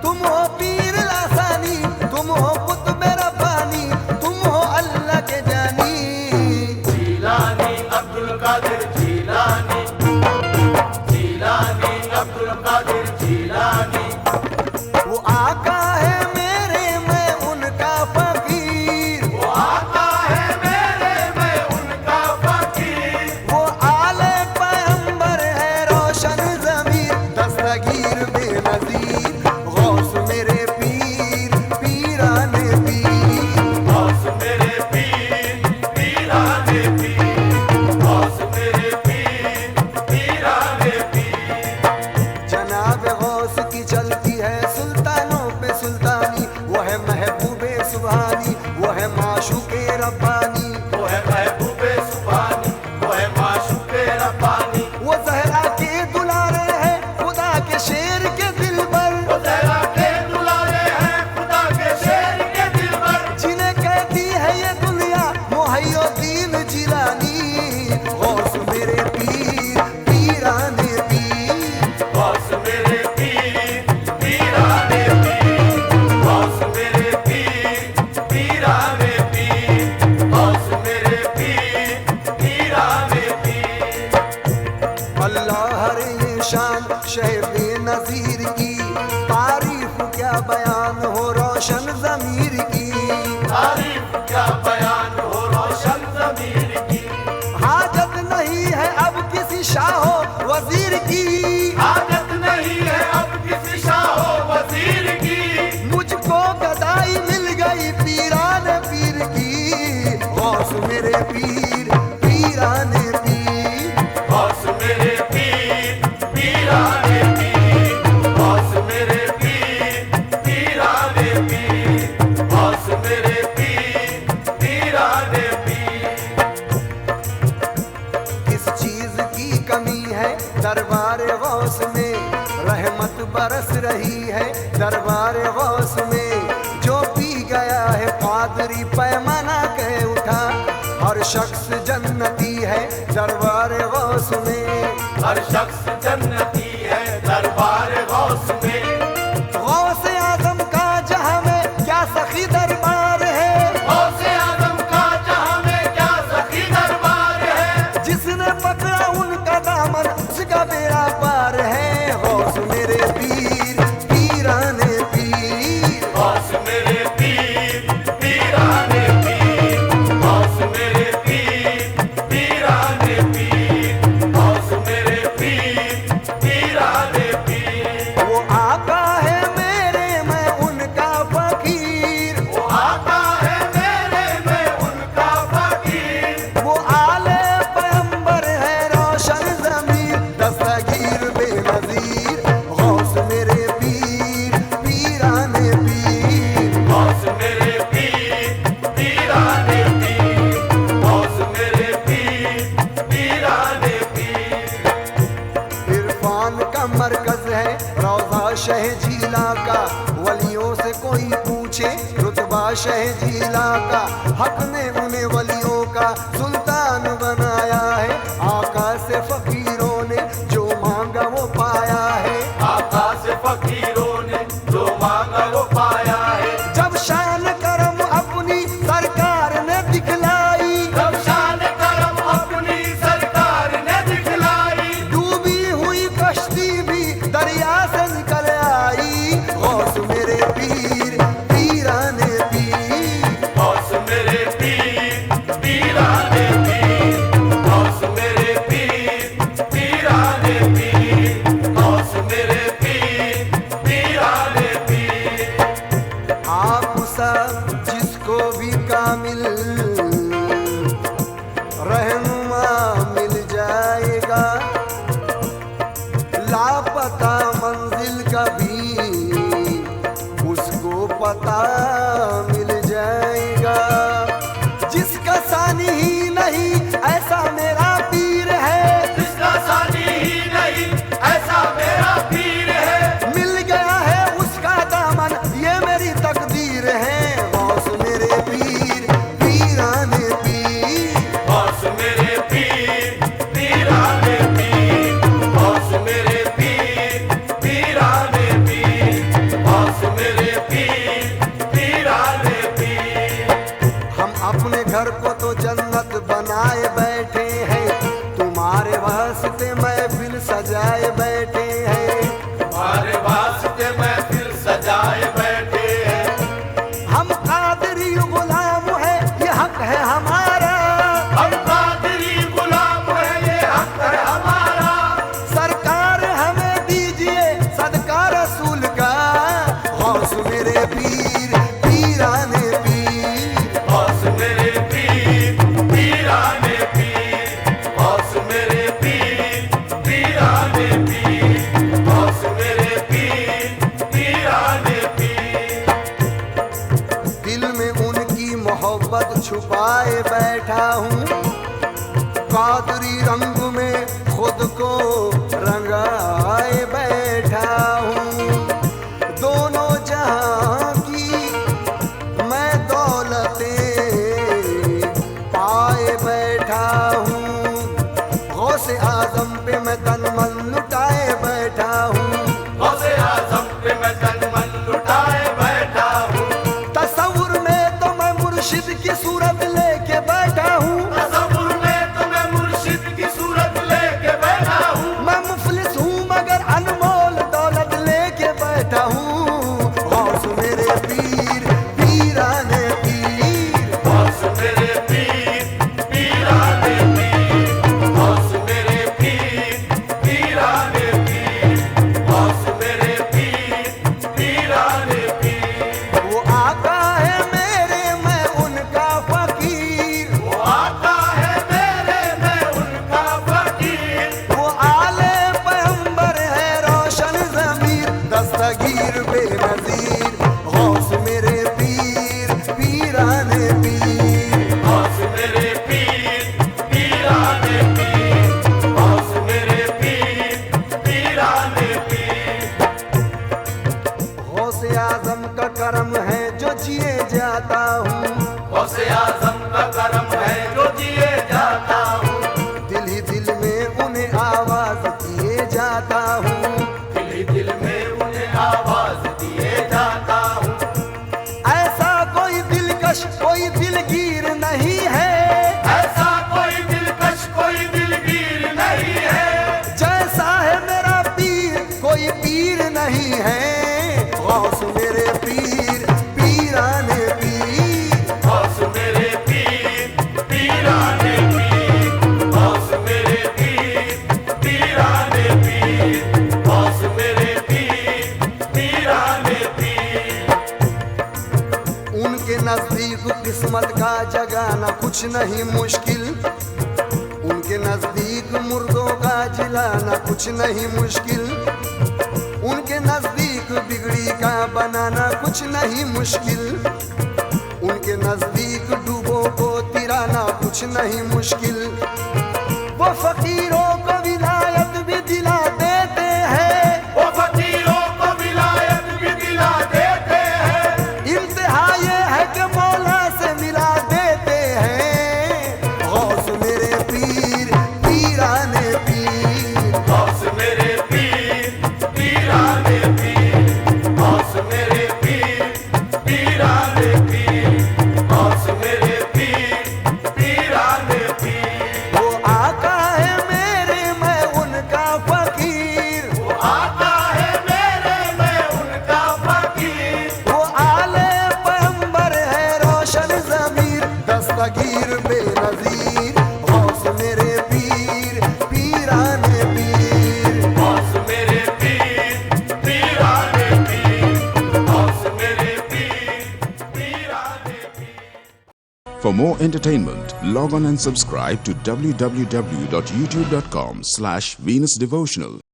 तुम हो पीर लासानी, तुम हो कुतुब रब्बानी, तुम हो अल्लाह के जानी। जीलानी अब्दुल कादिर जीलानी, जीलानी अब्दुल कादिर जीलानी। वो आका है मेरे, मैं उनका फकीर। वो आका है मेरे, मैं उनका फकीर। वो आले पैगंबर है रोशन ज़मीर, दस्तगीर बेनज़ीर गौस मेरे पीर, पीराने पीर। गौस मेरे पीर, पीराने पीर। गौस मेरे पीर, पीराने पीर। जनाब गौस की चलती है सुल्तानों पे सुल्तानी, वो है महबूबे सुभानी, वो है माशूके रब्बानी। वो है महबूबे सुभानी, वो है माशूके रब्बानी। वो ज़हरा के दुलारे हैं खुदा के शेर के दिल पर, वो ज़हरा के दुलारे हैं खुदा के शेर के दिल पर। जिन्हें कहती है ये दुनिया मुहय्यिद्दीन जिलानी। गौस मेरे पीर, पीराने पीर। गौस मेरे पीर, पीराने पीर। गौस मेरे पीर, पीराने पीर। गौस मेरे पीर, पीराने पीर। अल्लाह हर ये शान शह बेनज़ीर की, तारीफ क्या बयान हो रोशन ज़मीर की। तारीफ क्या बयान हो रोशन ज़मीर की। हाजत नहीं है अब किसी शाहो वजीर की, आदत नहीं है अब किसी शाहो वजीर की। मुझको गदाई मिल गई पीराने पीर की। गौस मेरे पीर, पीराने पीर। गौस मेरे पीर, पीराने पीर। गौस मेरे पीर, पीराने पीर। गौस मेरे पीर, पीराने पीर। किस चीज की कमी है दरबार गौस में, रहमत बरस रही है दरबार गौस में। जो पी गया है कादरी पैमाना कह उठा, हर शख्स जन्नती है दरबार गौस में। हर शख्स जन्नती है दरबार गौस में। गौस आजम का जहां में क्या सखी दरबार है, गौस आजम का जहां में क्या सखी दरबार है। जिसने पकड़ा उनका दामन उसका बेड़ा पार है। गौस मेरे पीर, पीराने पीर। गौस मेरे पीर, पीराने पीर। गौस मेरे पीर, पीराने पीर। गौस मेरे पीर, पीराने पीर। वो आका है मेरे, मैं उनका फकीर। वो आका है मेरे, मैं उनका फकीर। वो आले पैगंबर है रोशन ज़मीर, दस्तगीर बेनज़ीर गौस मेरे पीर, पीराने पीर। गौस मेरे पीर, पीराने पीर। गौस मेरे पीर, पीराने पीर। इरफान का मरकज है रौज़ा शह झीला का, वलियों से कोई पूछे रुतबा शह झीला का। हक ने उन्हें वलियों का सुल्तान बनाया है, आका से फकीरों ने जो मांगा वो पाया है। आका से फकीरों ने जो मांगा वो पाया है। जब शान करम अपनी सरकार ने दिखलाई, जब शान करम अपनी सरकार ने दिखलाई। डूबी हुई कश्ती भी दरिया से निकल आई। गौस मेरे पीर, पीराने पीर। गौस मेरे पीर, पीराने पीर। गौस मेरे पीर, पीराने पीर। गौस मेरे पीर, पीराने पीर। आप सा जिसको भी कामिल रहनुमा मिल जाएगा, लापता मंजिल का भी उसको पता मिल जाएगा। जिसका सानी ही नहीं घर को तो जन्नत बनाए बैठे हैं, तुम्हारे वास्ते महफिल सजाए बैठे हैं, तुम्हारे वास्ते महफिल सजाए बैठे हैं। हम कादरी गुलाम है, ये हक है हमारा, हम कादरी गुलाम है, ये हक है हमारा। सरकार हमें दीजिए सदका रसूल का, गौस मेरे पीर पीराने पीर, गौस मेरे पीर पीराने पीर, गौस मेरे पीर पीराने पीर, गौस मेरे पीर पीराने पीर। दिल में उनकी मोहब्बत छुपाए बैठा हूँ, कादरी रंग में खुद को रंगाए बैठा हूँ, दोनों जहां की मैं दौलतें पाए बैठा हूँ, गौसे आजम पे मैं तन मन लुटाए बैठा हूँ, गौसे आज़म पे मैं तन मन लुटाए बैठा हूँ। तसव्वुर में तो मैं मुर्शिद की सूरत लेके बैठा हूँ, तसव्वुर में तो मैं मुर्शिद की सूरत लेके बैठा हूँ। मैं मुफलिस हूँ मगर अनमोल दौलत लेके बैठा हूँ, गौस मेरे पीर पीराने पीर, गौस मेरे पीर पीराने पीर, गौस मेरे पीर पीराने पीर, गौस मेरे पीर पीराने पीर। वो आका है मेरे मैं उनका फकीर, वो आता है मेरे मैं उनका फकीर, वो आले पैगंबर है रोशन ज़मीर, दस्तगीर बेनज़ीर, गौस मेरे पीर पीराने पीर, गौस मेरे पीर पीराने पीर, गौस मेरे पीर पीराने पीर। गौसे आज़म का करम है जो जिए जाता हूँ, गौसे आज़म का करम है जो जिए जाता हूँ, दिल ही दिल में उन्हें आवाज दिए जाता हूँ, दिल ही दिल में उन्हें आवाज दिए जाता हूँ। ऐसा कोई दिलकश कोई दिलगीर नहीं है, ऐसा कोई दिलकश कोई दिलगीर नहीं है, जैसा है मेरा पीर कोई पीर नहीं है, गौस मेरे पीर पीराने पीर, गौस मेरे पीर पीराने पीर, गौस मेरे पीर पीराने पीर, गौस मेरे पीर पीराने पीर। उनके नजदीक किस्मत का जगाना कुछ नहीं मुश्किल, उनके नजदीक मुर्दों का जिलाना कुछ नहीं मुश्किल, उनके नजदीक बिगड़ी का बनाना कुछ नहीं मुश्किल, उनके नजदीक डूबों को तिराना कुछ नहीं मुश्किल, वो फकीरों को विलायत भी दिला देते हैं, वो फकीरों को विलायत भी दिला देते हैं। इम्तिहा ये है कि मौला से मिला देते हैं, गौस मेरे पीर पीराने पीर, गौस मेरे पीर पीराने पीर, गौस मेरे पीर पीराने पीर, गौस मेरे पीर पीराने पीर। वो आका है मेरे मैं उनका फकीर, वो आता है मेरे मैं उनका फकीर, वो आले पैगंबर है रोशन ज़मीर, दस्तगीर बेनज़ीर, गौस मेरे पीर पीराने पीर, गौस मेरे पीर पीराने पीर, गौस मेरे पीर पीराने पीर। For more entertainment, log on and subscribe to www.youtube.com/VenusDevotional.